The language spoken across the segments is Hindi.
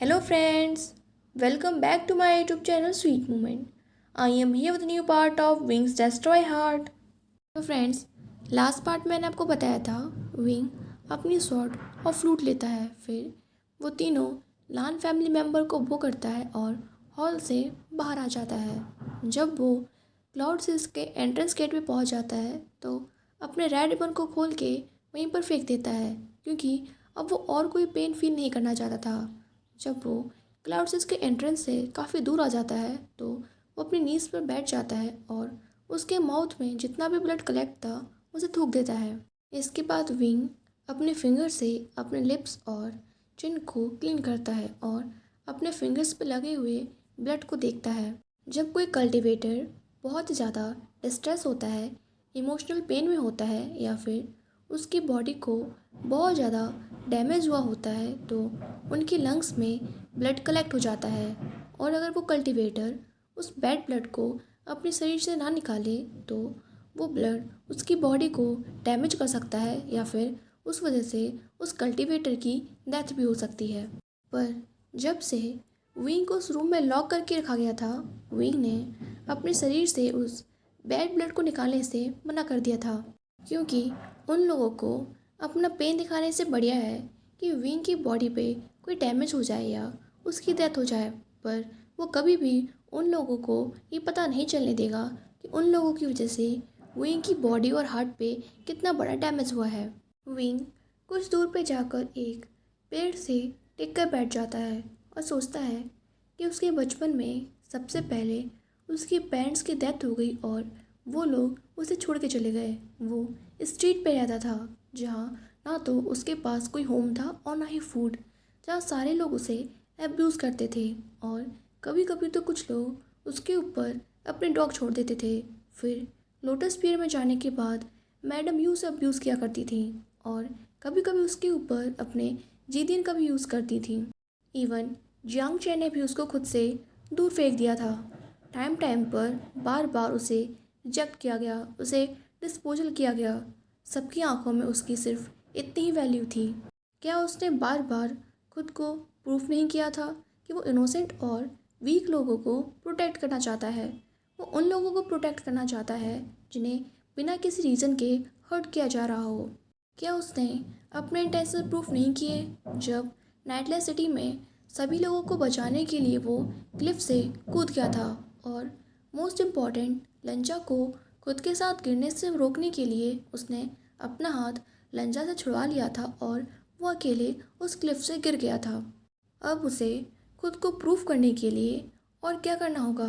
Hello friends, welcome back to my YouTube channel Sweet Moment. I am here with a new part of Wings Destroy Heart. तो फ्रेंड्स, लास्ट पार्ट मैंने आपको बताया था विंग अपनी स्वॉर्ड और फ्लूट लेता है। फिर वो तीनों लान फैमिली मेम्बर को वो करता है और हॉल से बाहर आ जाता है। जब वो क्लाउड सिल्स के एंट्रेंस गेट पे पहुंच जाता है तो अपने रेड रिबन को खोल के वहीं पर फेंक देता है, क्योंकि अब वो और कोई पेन फील नहीं करना चाहता था। जब वो क्लाउड सिल्स के एंट्रेंस से काफ़ी दूर आ जाता है तो वो अपनी नीज़ पर बैठ जाता है और उसके माउथ में जितना भी ब्लड कलेक्ट था उसे थूक देता है। इसके बाद विंग अपने फिंगर से अपने लिप्स और चिन को क्लीन करता है और अपने फिंगर्स पे लगे हुए ब्लड को देखता है। जब कोई कल्टीवेटर बहुत ज़्यादा डिस्ट्रेस होता है, इमोशनल पेन में होता है या फिर उसकी बॉडी को बहुत ज़्यादा डैमेज हुआ होता है तो उनकी लंग्स में ब्लड कलेक्ट हो जाता है, और अगर वो कल्टीवेटर उस बैड ब्लड को अपने शरीर से ना निकाले तो वो ब्लड उसकी बॉडी को डैमेज कर सकता है या फिर उस वजह से उस कल्टीवेटर की डेथ भी हो सकती है। पर जब से विंग को उस रूम में लॉक करके रखा गया था, विंग ने अपने शरीर से उस बैड ब्लड को निकालने से मना कर दिया था, क्योंकि उन लोगों को अपना पेन दिखाने से बढ़िया है कि विंग की बॉडी पे कोई डैमेज हो जाए या उसकी डेथ हो जाए। पर वो कभी भी उन लोगों को ये पता नहीं चलने देगा कि उन लोगों की वजह से विंग की बॉडी और हार्ट पे कितना बड़ा डैमेज हुआ है। विंग कुछ दूर पे जाकर एक पेड़ से टिक कर बैठ जाता है और सोचता है कि उसके बचपन में सबसे पहले उसके पेरेंट्स की डेथ हो गई और वो लोग उसे छोड़ के चले गए। वो स्ट्रीट पे रहता था जहाँ ना तो उसके पास कोई होम था और ना ही फूड, जहाँ सारे लोग उसे एब्यूज़ करते थे और कभी कभी तो कुछ लोग उसके ऊपर अपने डॉग छोड़ देते थे। फिर लोटस पियर में जाने के बाद मैडम यू से अब्यूज़ किया करती थी और कभी कभी उसके ऊपर अपने जीदियन का भी यूज़ करती थी। इवन जियांग चैन ने भी उसको खुद से दूर फेंक दिया था। टाइम टाइम पर बार बार उसे रिजेक्ट किया गया, उसे डिस्पोजल किया गया। सबकी आंखों में उसकी सिर्फ इतनी ही वैल्यू थी। क्या उसने बार बार खुद को प्रूफ नहीं किया था कि वो इनोसेंट और वीक लोगों को प्रोटेक्ट करना चाहता है? वो उन लोगों को प्रोटेक्ट करना चाहता है जिन्हें बिना किसी रीज़न के हर्ट किया जा रहा हो। क्या उसने अपने इंटेंशन प्रूफ नहीं किए जब नाइटलेस सिटी में सभी लोगों को बचाने के लिए वो क्लिफ से कूद गया था? और मोस्ट इम्पॉर्टेंट, लंचा को खुद के साथ गिरने से रोकने के लिए उसने अपना हाथ लंचा से छुड़वा लिया था और वो अकेले उस क्लिफ से गिर गया था। अब उसे खुद को प्रूफ करने के लिए और क्या करना होगा?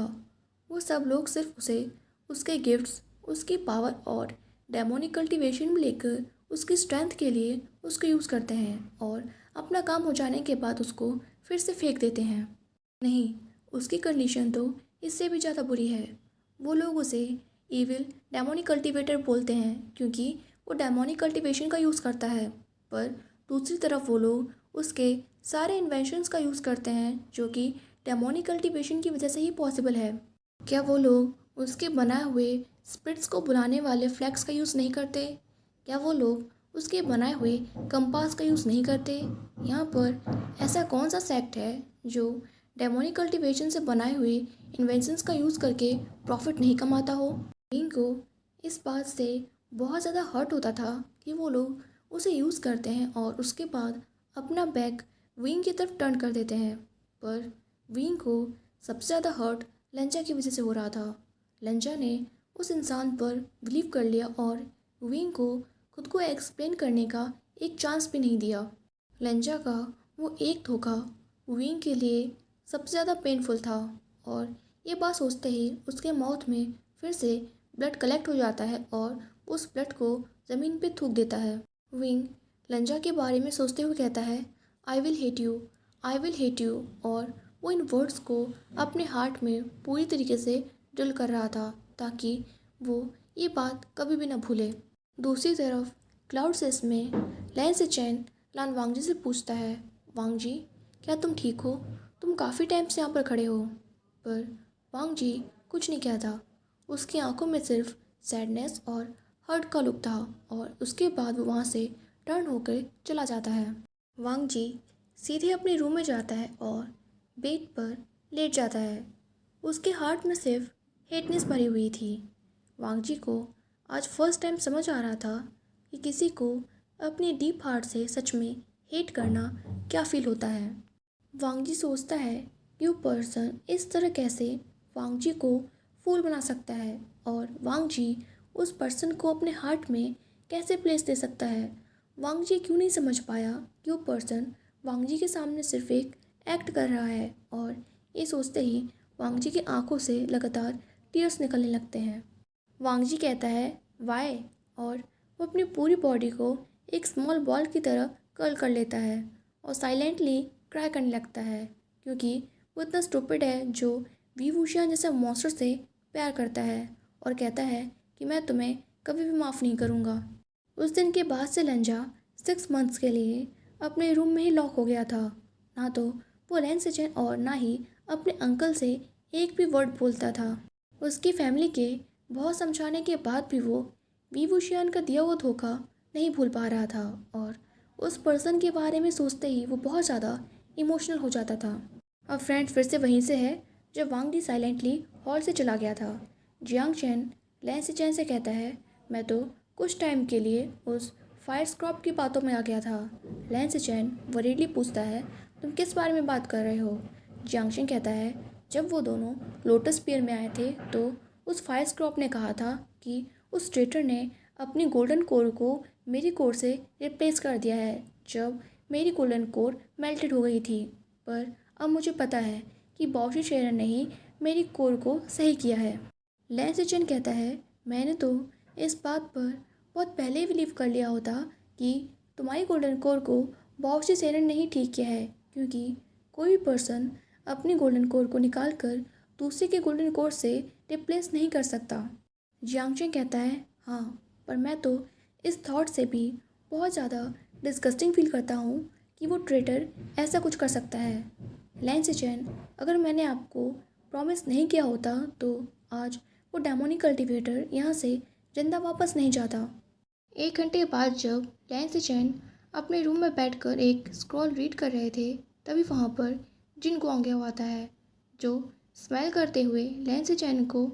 वो सब लोग सिर्फ उसे उसके गिफ्ट्स, उसकी पावर और डेमोनिक कल्टीवेशन में लेकर उसकी स्ट्रेंथ के लिए उसको यूज़ करते हैं और अपना काम हो जाने के बाद उसको फिर से फेंक देते हैं। नहीं, उसकी कंडीशन तो इससे भी ज़्यादा बुरी है। वो लोग उसे इविल डेमोनिक कल्टीवेटर बोलते हैं क्योंकि वो डेमोनिक कल्टीवेशन का यूज़ करता है। पर दूसरी तरफ वो लोग उसके सारे इन्वेंशंस का यूज़ करते हैं जो कि डेमोनिक कल्टीवेशन की वजह से ही पॉसिबल है। क्या वो लोग उसके बनाए हुए स्पिरिट्स को बुलाने वाले फ्लैग्स का यूज़ नहीं करते? क्या वो लोग उसके बनाए हुए कंपास का यूज़ नहीं करते? यहाँ पर ऐसा कौन सा सेक्ट है जो डेमोनिक कल्टीवेशन से बनाए हुए इन्वेंशंस का यूज़ करके प्रॉफिट नहीं कमाता हो? विंग को इस बात से बहुत ज़्यादा हर्ट होता था कि वो लोग उसे यूज़ करते हैं और उसके बाद अपना बैक विंग की तरफ टर्न कर देते हैं। पर विंग को सबसे ज़्यादा हर्ट लंचा की वजह से हो रहा था। लंचा ने उस इंसान पर बिलीव कर लिया और विंग को खुद को एक्सप्लेन करने का एक चांस भी नहीं दिया। लंचा का वो एक धोखा विंग के लिए सबसे ज़्यादा पेनफुल था और ये बात सोचते ही उसके माउथ में फिर से ब्लड कलेक्ट हो जाता है और उस ब्लड को ज़मीन पे थूक देता है। विंग लंजा के बारे में सोचते हुए कहता है, I will hate you, I will hate you, और वो इन वर्ड्स को अपने हार्ट में पूरी तरीके से ड्रिल कर रहा था ताकि वो ये बात कभी भी ना भूले। दूसरी तरफ क्लाउड सेस में लैन से चैन लान वांगजी से पूछता है, वांगजी क्या तुम ठीक हो? तुम काफ़ी टाइम से यहाँ पर खड़े हो। पर वांगजी कुछ नहीं कहता। उसकी आंखों में सिर्फ सैडनेस और हर्ट का लुक था और उसके बाद वो वहाँ से टर्न होकर चला जाता है। वांगजी सीधे अपने रूम में जाता है और बेड पर लेट जाता है। उसके हार्ट में सिर्फ हेटनेस भरी हुई थी। वांग जी को आज फर्स्ट टाइम समझ आ रहा था कि किसी को अपने डीप हार्ट से सच में हेट करना क्या फील होता है। वांग जी सोचता है कि वो पर्सन इस तरह कैसे वांग जी को फूल बना सकता है और वांग जी उस पर्सन को अपने हार्ट में कैसे प्लेस दे सकता है। वांग जी क्यों नहीं समझ पाया कि वो पर्सन वांग जी के सामने सिर्फ एक एक्ट कर रहा है, और ये सोचते ही वांग जी की आंखों से लगातार टीयर्स निकलने लगते हैं। वांग जी कहता है वाई, और वो अपनी पूरी बॉडी को एक स्मॉल बॉल की तरह कर्ल कर लेता है और साइलेंटली क्राई करने लगता है, क्योंकि वो इतना स्टूपिड है जो वी वुशियान जैसे मॉन्स्टर से प्यार करता है और कहता है कि मैं तुम्हें कभी भी माफ़ नहीं करूँगा। उस दिन के बाद से लंजा 6 मंथ्स के लिए अपने रूम में ही लॉक हो गया था। ना तो वो लैन सिचेन और ना ही अपने अंकल से एक भी वर्ड बोलता था। उसकी फैमिली के बहुत समझाने के बाद भी वो वी वुशियान का दिया हुआ धोखा नहीं भूल पा रहा था, और उस पर्सन के बारे में सोचते ही वो बहुत ज़्यादा इमोशनल हो जाता था। अब फ्रेंड फिर से वहीं से है जब वांग डी साइलेंटली हॉल से चला गया था। जियांग चैन लैन सिचेन से कहता है मैं तो कुछ टाइम के लिए उस फायर स्क्रॉप की बातों में आ गया था। लैन सिचेन वरीडली पूछता है तुम किस बारे में बात कर रहे हो। जियांग चैन कहता है जब वो दोनों लोटस पियर में आए थे तो उस फायर स्क्रॉप ने कहा था कि उस ट्रेटर ने अपनी गोल्डन कोर को मेरी कोर से रिप्लेस कर दिया है जब मेरी गोल्डन कोर मेल्टेड हो गई थी। पर अब मुझे पता है कि बाओशी शेरन ने ही मेरी कोर को सही किया है। लैन सिचेन कहता है मैंने तो इस बात पर बहुत पहले ही बिलीव कर लिया होता कि तुम्हारी गोल्डन कोर को बाओशी शेरन ने ही ठीक किया है, क्योंकि कोई भी पर्सन अपनी गोल्डन कोर को निकाल कर दूसरे के गोल्डन कोर से रिप्लेस नहीं कर सकता। जियांग चैन कहता है हाँ, पर मैं तो इस थॉट से भी बहुत ज़्यादा डिस्गस्टिंग फील करता हूँ कि वो ट्रेटर ऐसा कुछ कर सकता है। लैन सिचेन अगर मैंने आपको प्रॉमिस नहीं किया होता तो आज वो डेमोनिक कल्टीवेटर यहाँ से जिंदा वापस नहीं जाता। 1 घंटे बाद जब लैन सिचेन अपने रूम में बैठकर एक स्क्रॉल रीड कर रहे थे तभी वहाँ पर जिन गुआंग्याओ आता है, जो स्माइल करते हुए लैन सिचेन को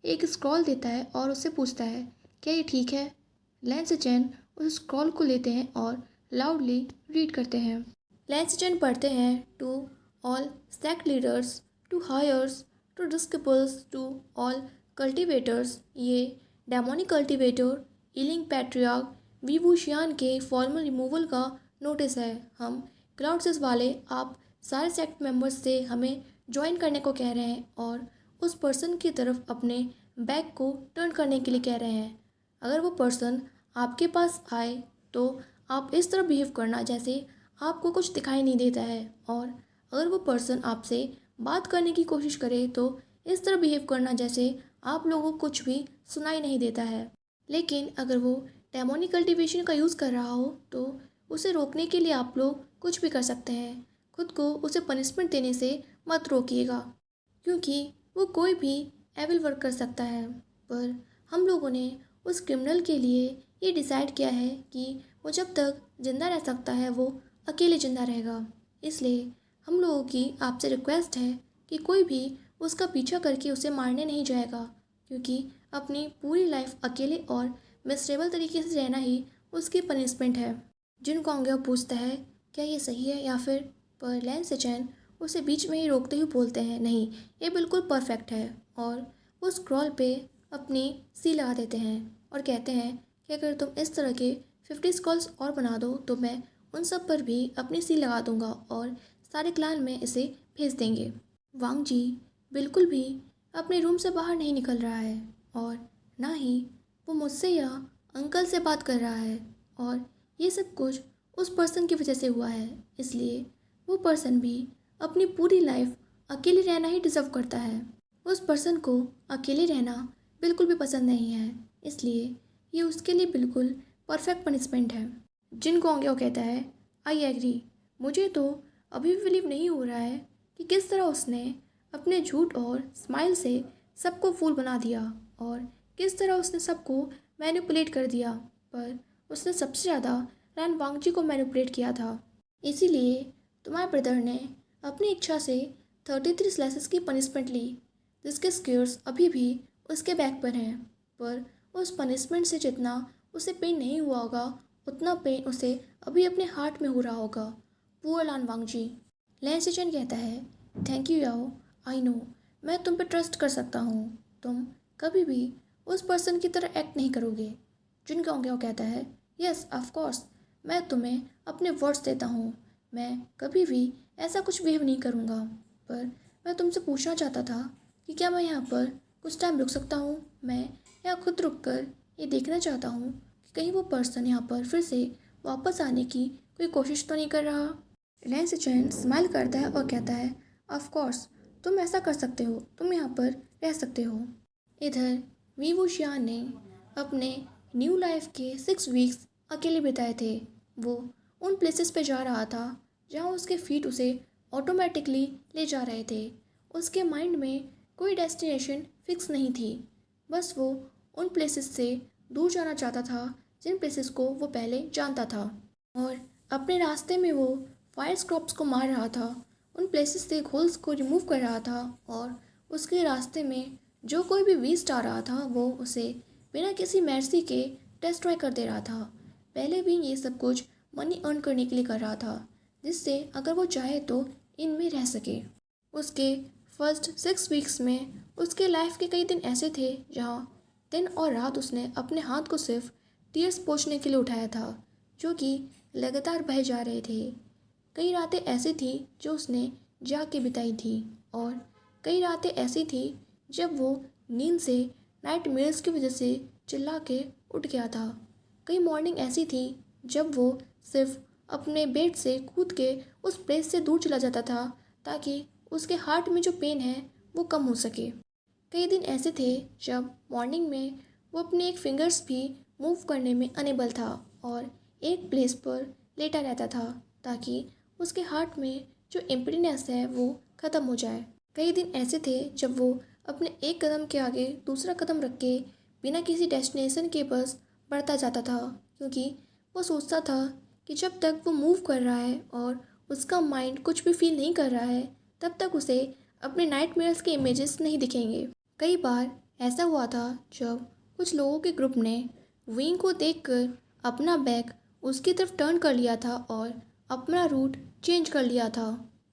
एक स्क्रॉल देता है और उससे पूछता है क्या ये ठीक है। लैन सिचेन उस स्क्रॉल को लेते हैं और लाउडली रीड करते हैं। लैन सिचेन पढ़ते हैं to all sect leaders, to heirs, to disciples, to all cultivators. ये demonic cultivator Yiling Patriarch Wei Wuxian के फॉर्मल रिमूवल का नोटिस है। हम क्लाउडसिस वाले आप सारे सेक्ट मेंबर्स से हमें ज्वाइन करने को कह रहे हैं और उस पर्सन की तरफ अपने बैक को टर्न करने के लिए कह रहे हैं। अगर वो पर्सन आपके पास आए तो आप इस तरह बिहेव करना जैसे आपको कुछ दिखाई नहीं देता है, और अगर वो पर्सन आपसे बात करने की कोशिश करे तो इस तरह बिहेव करना जैसे आप लोगों को कुछ भी सुनाई नहीं देता है। लेकिन अगर वो डेमोनिक कल्टीवेशन का यूज़ कर रहा हो तो उसे रोकने के लिए आप लोग कुछ भी कर सकते हैं। खुद को उसे पनिशमेंट देने से मत रोकिएगा, क्योंकि वो कोई भी एविल वर्क कर सकता है। पर हम लोगों ने उस क्रिमिनल के लिए ये डिसाइड किया है कि वो जब तक ज़िंदा रह सकता है वो अकेले ज़िंदा रहेगा। इसलिए हम लोगों की आपसे रिक्वेस्ट है कि कोई भी उसका पीछा करके उसे मारने नहीं जाएगा, क्योंकि अपनी पूरी लाइफ अकेले और मिसरेबल तरीके से रहना ही उसकी पनिशमेंट है। जिन गुआंग्याओ पूछता है क्या ये सही है या फिर, पर लैन सिचेन उसे बीच में ही रोकते हुए बोलते हैं नहीं, ये बिल्कुल परफेक्ट है, और वो स्क्रॉल पे अपनी सी लगा देते हैं और कहते हैं कि अगर तुम इस तरह के 50 स्क्रॉल्स और बना दो तो मैं उन सब पर भी अपनी सी लगा दूंगा और सारे क्लान में इसे भेज देंगे। वांग जी बिल्कुल भी अपने रूम से बाहर नहीं निकल रहा है, और ना ही वो मुझसे या अंकल से बात कर रहा है, और ये सब कुछ उस पर्सन की वजह से हुआ है। इसलिए वो पर्सन भी अपनी पूरी लाइफ अकेले रहना ही डिज़र्व करता है। उस पर्सन को अकेले रहना बिल्कुल भी पसंद नहीं है, इसलिए ये उसके लिए बिल्कुल परफेक्ट पनिशमेंट है। जिन गोंग्यो कहता है आई एग्री, मुझे तो अभी भी बिलीव नहीं हो रहा है कि किस तरह उसने अपने झूठ और स्माइल से सबको फूल बना दिया और किस तरह उसने सबको मैनिपुलेट कर दिया। पर उसने सबसे ज़्यादा रैन वांगजी को मैनिपुलेट किया था। इसीलिए तुम्हारे ब्रदर ने अपनी इच्छा से 33 स्लैसेस की पनिशमेंट ली, जिसके स्केयर्स अभी भी उसके बैक पर हैं। पर उस पनिशमेंट से जितना उसे पेन नहीं हुआ होगा, उतना पेन उसे अभी अपने हार्ट में हो रहा होगा। पुअर लान वांगजी। लैन सिचन कहता है, थैंक यू याओ, आई नो, मैं तुम पर ट्रस्ट कर सकता हूँ। तुम कभी भी उस पर्सन की तरह एक्ट नहीं करोगे। जुन क्यों कहता है, यस ऑफ कोर्स, मैं तुम्हें अपने वर्ड्स देता हूँ, मैं कभी भी ऐसा कुछ बिहेव नहीं करूँगा। पर मैं तुमसे पूछना चाहता था कि क्या मैं यहाँ पर कुछ टाइम रुक सकता हूँ। मैं यहाँ खुद रुक कर ये देखना चाहता हूँ कि कहीं वो पर्सन यहाँ पर फिर से वापस आने की कोई कोशिश तो नहीं कर रहा। लैंस चैन स्माइल करता है और कहता है, ऑफ कोर्स, तुम ऐसा कर सकते हो, तुम यहाँ पर रह सकते हो। इधर वी वुशियान ने अपने न्यू लाइफ के 6 वीक्स अकेले बिताए थे। वो उन प्लेसेस पे जा रहा था जहाँ उसके फीट उसे ऑटोमेटिकली ले जा रहे थे। उसके माइंड में कोई डेस्टिनेशन फिक्स नहीं थी, बस वो उन प्लेसेस से दूर जाना चाहता था जिन प्लेसेस को वो पहले जानता था। और अपने रास्ते में वो फायर स्क्रॉप्स को मार रहा था, उन प्लेसेस से होल्स को रिमूव कर रहा था, और उसके रास्ते में जो कोई भी वेस्ट आ रहा था वो उसे बिना किसी मर्जी के डिस्ट्रॉय कर दे रहा था। पहले भी ये सब कुछ मनी अर्न करने के लिए कर रहा था, जिससे अगर वो चाहे तो इनमें रह सके। उसके फर्स्ट 6 वीक्स में उसके लाइफ के कई दिन ऐसे थे जहाँ दिन और रात उसने अपने हाथ को सिर्फ टीयर्स पोंछने के लिए उठाया था, जो कि लगातार बह जा रहे थे। कई रातें ऐसी थी जो उसने जाग के बिताई थी, और कई रातें ऐसी थी जब वो नींद से नाइट मेयर्स की वजह से चिल्ला के उठ गया था। कई मॉर्निंग ऐसी थी जब वो सिर्फ अपने बेड से कूद के उस प्लेस से दूर चला जाता था ताकि उसके हार्ट में जो पेन है वो कम हो सके। कई दिन ऐसे थे जब मॉर्निंग में वो अपने एक फिंगर्स भी मूव करने में अनेबल था और एक प्लेस पर लेटा रहता था ताकि उसके हार्ट में जो एम्प्टीनेस है वो ख़त्म हो जाए। कई दिन ऐसे थे जब वो अपने एक कदम के आगे दूसरा कदम रख के बिना किसी डेस्टिनेशन के बस बढ़ता जाता था, क्योंकि वो सोचता था कि जब तक वो मूव कर रहा है और उसका माइंड कुछ भी फील नहीं कर रहा है, तब तक उसे अपने नाइटमेयर्स के इमेजेस नहीं दिखेंगे। कई बार ऐसा हुआ था जब कुछ लोगों के ग्रुप ने विंग को देखकर अपना बैक उसकी तरफ टर्न कर लिया था और अपना रूट चेंज कर लिया था।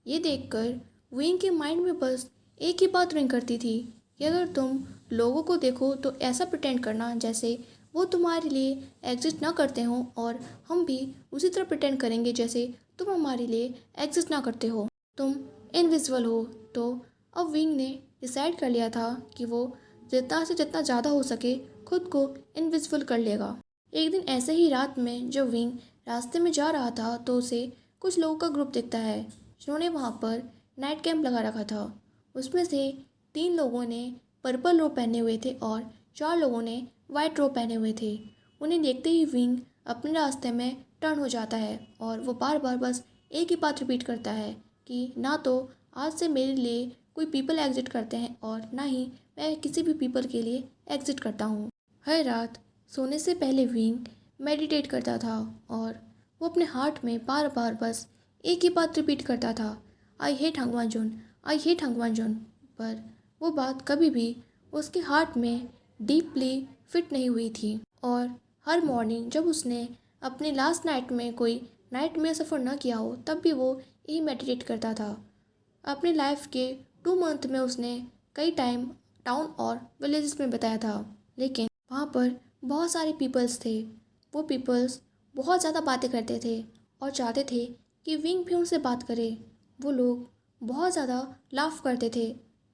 ये देखकर विंग के माइंड में बस एक ही बात रिंग करती थी कि अगर तुम लोगों को देखो तो ऐसा प्रिटेंड करना जैसे वो तुम्हारे लिए एग्जिस्ट ना करते हो, और हम भी उसी तरह प्रिटेंड करेंगे जैसे तुम हमारे लिए एग्जिस्ट ना करते हो। तुम इनविजिबल हो। तो अब विंग ने डिसाइड कर लिया था कि वो जितना से जितना ज़्यादा हो सके खुद को इनविजिबल कर लेगा। एक दिन ऐसे ही रात में जब विंग रास्ते में जा रहा था तो उसे कुछ लोगों का ग्रुप दिखता है जिन्होंने वहाँ पर नाइट कैंप लगा रखा था। उसमें से 3 लोगों ने पर्पल रोब पहने हुए थे और 4 लोगों ने वाइट रोब पहने हुए थे। उन्हें देखते ही विंग अपने रास्ते में टर्न हो जाता है और वो बार बार बस एक ही बात रिपीट करता है कि ना तो आज से मेरे लिए कोई पीपल एग्जिट करते हैं और ना ही मैं किसी भी पीपल के लिए एग्जिट करता हूँ। हर रात सोने से पहले विंग मेडिटेट करता था और वो अपने हार्ट में बार बार बस एक ही बात रिपीट करता था, आई हेट हंगवांजुन, आई हेट हंगवांजुन। पर वो बात कभी भी उसके हार्ट में डीपली फिट नहीं हुई थी। और हर मॉर्निंग जब उसने अपने लास्ट नाइट में कोई नाइट में सफ़र ना किया हो तब भी वो यही मेडिटेट करता था। अपनी लाइफ के 2 मंथ में उसने कई टाइम टाउन और विलेजेस में बताया था, लेकिन वहाँ पर बहुत सारे पीपल्स थे। वो पीपल्स बहुत ज़्यादा बातें करते थे और चाहते थे कि विंग भी उनसे बात करे। वो लोग बहुत ज़्यादा लाफ करते थे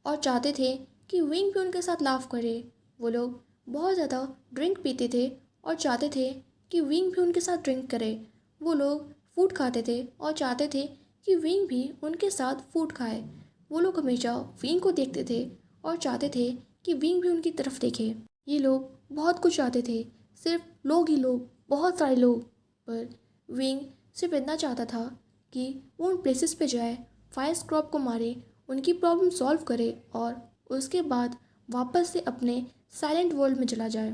और चाहते थे कि विंग भी उनके साथ लाफ करे। वो लोग बहुत ज़्यादा ड्रिंक पीते थे और चाहते थे कि विंग भी उनके साथ ड्रिंक करे। वो लोग फूड खाते थे और चाहते थे कि विंग भी उनके साथ फूड खाए। वो लोग हमेशा विंग को देखते थे और चाहते थे कि विंग भी उनकी तरफ देखे। ये लोग बहुत कुछ चाहते थे, सिर्फ लोग ही लोग, बहुत सारे लोग। पर विंग सिर्फ इतना चाहता था कि वो उन प्लेसेस पे जाए, फायर स्क्रॉप को मारे, उनकी प्रॉब्लम सॉल्व करे और उसके बाद वापस से अपने साइलेंट वर्ल्ड में चला जाए।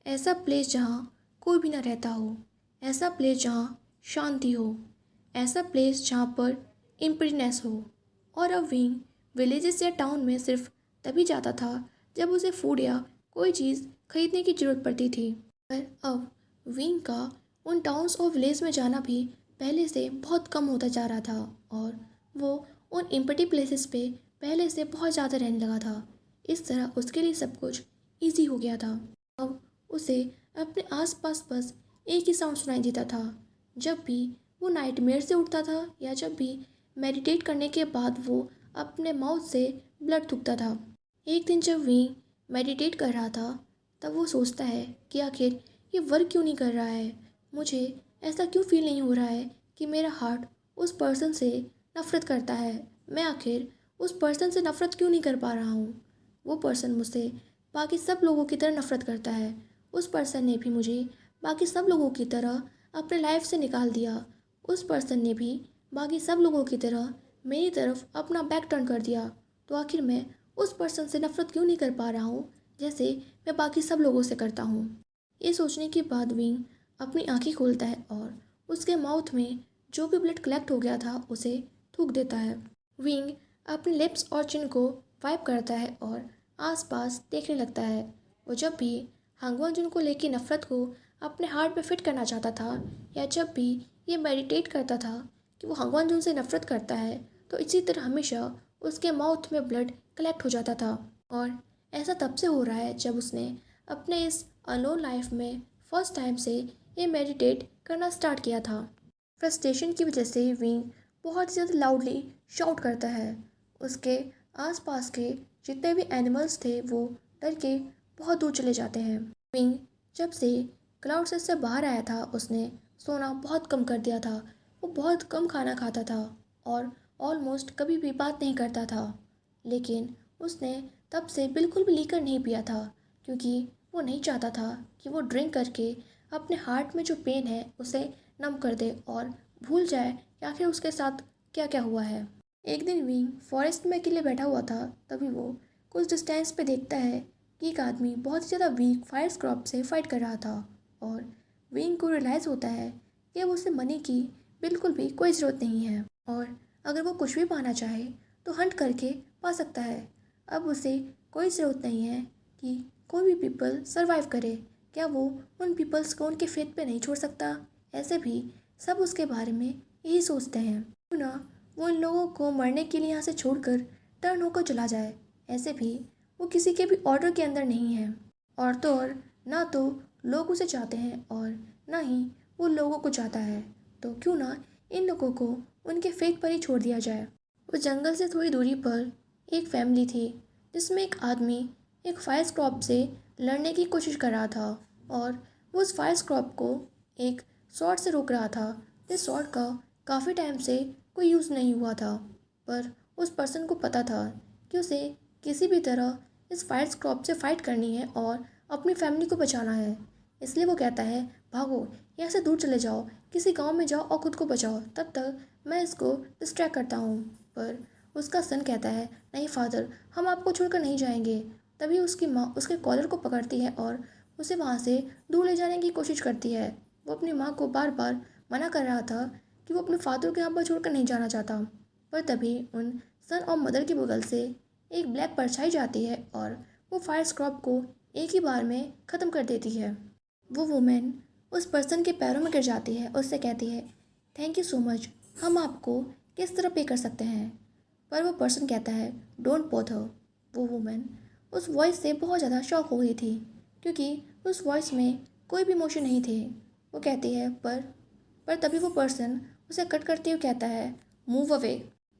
ऐसा प्लेस जहाँ कोई भी ना रहता हो, ऐसा प्लेस जहाँ शांति हो, ऐसा प्लेस जहाँ पर एम्प्टीनेस हो। और अब विंग विलेजेस या टाउन में सिर्फ तभी जाता था जब उसे फूड या कोई चीज़ खरीदने की ज़रूरत पड़ती थी। पर अब विंग का उन टाउन्स और विलेज में जाना भी पहले से बहुत कम होता जा रहा था और वो उन एम्प्टी प्लेसेस पे पहले से बहुत ज़्यादा रहने लगा था। इस तरह उसके लिए सब कुछ ईजी हो गया था। अब उसे अपने आसपास बस एक ही साउंड सुनाई देता था, जब भी वो नाइटमेयर से उठता था या जब भी मेडिटेट करने के बाद वो अपने माउथ से ब्लड थूकता था। एक दिन जब विंग मेडिटेट कर रहा था, तब वो सोचता है कि आखिर ये वर्क क्यों नहीं कर रहा है। मुझे ऐसा क्यों फील नहीं हो रहा है कि मेरा हार्ट उस पर्सन से नफ़रत करता है। मैं आखिर उस पर्सन से नफ़रत क्यों नहीं कर पा रहा हूँ। वो पर्सन मुझसे बाकी सब लोगों की तरह नफ़रत करता है। उस पर्सन ने भी मुझे बाकी सब लोगों की तरह अपने लाइफ से निकाल दिया। उस पर्सन ने भी बाकी सब लोगों की तरह मेरी तरफ अपना बैक टर्न कर दिया। तो आखिर मैं उस पर्सन से नफ़रत क्यों नहीं कर पा रहा हूँ जैसे मैं बाकी सब लोगों से करता हूँ। ये सोचने के बाद विंग अपनी आंखें खोलता है और उसके माउथ में जो भी ब्लड कलेक्ट हो गया था उसे थूक देता है। विंग अपने लिप्स और चिन को वाइप करता है और आसपास देखने लगता है। वो जब भी हांगवांजुन को लेकर नफ़रत को अपने हार्ट में फिट करना चाहता था या जब भी ये मेडिटेट करता था कि वो हांगवांजुन से नफ़रत करता है, तो इसी तरह हमेशा उसके माउथ में ब्लड कलेक्ट हो जाता था। और ऐसा तब से हो रहा है जब उसने अपने इस अलोन लाइफ में फर्स्ट टाइम से ये मेडिटेट करना स्टार्ट किया था। फ्रस्ट्रेशन की वजह से विंग बहुत ज़्यादा लाउडली शाउट करता है। उसके आसपास के जितने भी एनिमल्स थे वो डर के बहुत दूर चले जाते हैं। विंग जब से क्लाउड से बाहर आया था उसने सोना बहुत कम कर दिया था। वो बहुत कम खाना खाता था और ऑलमोस्ट कभी भी बात नहीं करता था। लेकिन उसने तब से बिल्कुल भी लीकर नहीं पिया था क्योंकि वो नहीं चाहता था कि वो ड्रिंक करके अपने हार्ट में जो पेन है उसे नम कर दे और भूल जाए कि आखिर उसके साथ क्या क्या हुआ है। एक दिन विंग फॉरेस्ट में अकेले बैठा हुआ था, तभी वो कुछ डिस्टेंस पे देखता है कि एक आदमी बहुत ही ज़्यादा वीक फायर स्क्रॉप से फाइट कर रहा था। और विंग को रियलाइज़ होता है कि अब उसे मनी की बिल्कुल भी कोई ज़रूरत नहीं है और अगर वो कुछ भी पाना चाहे तो हंट करके पा सकता है। अब उसे कोई ज़रूरत नहीं है कि कोई भी पीपल सरवाइव करे। क्या वो उन पीपल्स को उनके फेथ पे नहीं छोड़ सकता। ऐसे भी सब उसके बारे में यही सोचते हैं। क्यों ना वो इन लोगों को मरने के लिए यहाँ से छोड़कर टर्न होकर चला जाए। ऐसे भी वो किसी के भी ऑर्डर के अंदर नहीं है और तो और ना तो लोग उसे चाहते हैं और ना ही वो लोगों को चाहता है। तो क्यों ना इन लोगों को उनके फेथ पर ही छोड़ दिया जाए। उस जंगल से थोड़ी दूरी पर एक फैमिली थी जिसमें एक आदमी एक फायर स्क्रॉप से लड़ने की कोशिश कर रहा था और वो उस फायर स्क्रॉप को एक शॉट से रोक रहा था। इस शॉट का काफ़ी टाइम से कोई यूज़ नहीं हुआ था, पर उस पर्सन को पता था कि उसे किसी भी तरह इस फायर स्क्रॉप से फाइट करनी है और अपनी फैमिली को बचाना है। इसलिए वो कहता है भागो, यहाँ से दूर चले जाओ, किसी गांव में जाओ और खुद को बचाओ, तब तक मैं इसको डिस्ट्रैक्ट करता हूँ। पर उसका सन कहता है नहीं फादर, हम आपको छोड़कर नहीं जाएंगे। तभी उसकी माँ उसके कॉलर को पकड़ती है और उसे वहाँ से दूर ले जाने की कोशिश करती है। वो अपनी माँ को बार बार मना कर रहा था कि वो अपने फादर के यहाँ पर छोड़कर नहीं जाना चाहता। पर तभी उन सन और मदर के बगल से एक ब्लैक परछाई जाती है और वो फायर स्क्रॉप को एक ही बार में ख़त्म कर देती है। वो वुमेन उस पर्सन के पैरों में गिर जाती है, उससे कहती है थैंक यू सो मच, हम आपको किस तरह पे कर सकते हैं। पर वो पर्सन कहता है डोंट बॉदर। वो वुमेन उस वॉइस से बहुत ज़्यादा शॉक हो गई थी क्योंकि उस वॉइस में कोई भी इमोशन नहीं थे। वो कहती है पर तभी वो पर्सन उसे कट करते हुए कहता है मूव अवे।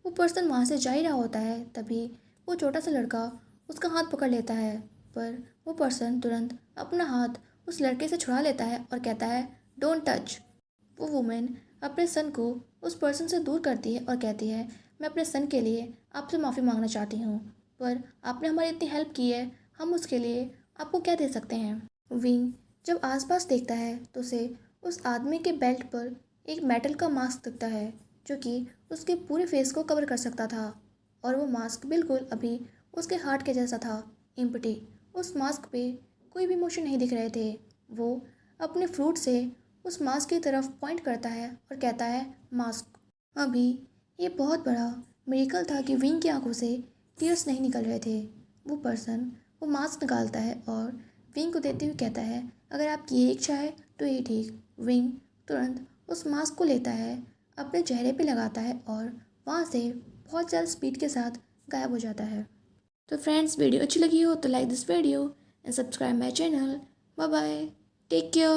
वो पर्सन वहाँ से जा ही रहा होता है, तभी वो छोटा सा लड़का उसका हाथ पकड़ लेता है। पर वो पर्सन तुरंत अपना हाथ उस लड़के से छुड़ा लेता है और कहता है डोंट टच। वो वुमेन अपने सन को उस पर्सन से दूर करती है और कहती है मैं अपने सन के लिए आपसे माफ़ी मांगना चाहती हूँ, पर आपने हमारी इतनी हेल्प की है, हम उसके लिए आपको क्या दे सकते हैं। विंग जब आसपास देखता है तो उसे उस आदमी के बेल्ट पर एक मेटल का मास्क दिखता है जो कि उसके पूरे फेस को कवर कर सकता था। और वो मास्क बिल्कुल अभी उसके हार्ट के जैसा था, एम्प्टी। उस मास्क पे कोई भी इमोशन नहीं दिख रहे थे। वो अपने फ्रूट से उस मास्क की तरफ पॉइंट करता है और कहता है मास्क। अभी ये बहुत बड़ा मिरेकल था कि विंग की आंखों से टीयर्स नहीं निकल रहे थे। वो पर्सन वो मास्क निकालता है और विंग को देते हुए कहता है, अगर आपकी ये इच्छा है तो ये ठीक। विंग तुरंत उस मास्क को लेता है, अपने चेहरे पे लगाता है और वहाँ से बहुत ज़्यादा स्पीड के साथ गायब हो जाता है। तो फ्रेंड्स, वीडियो अच्छी लगी हो तो like this video and subscribe my channel. Bye bye, take care.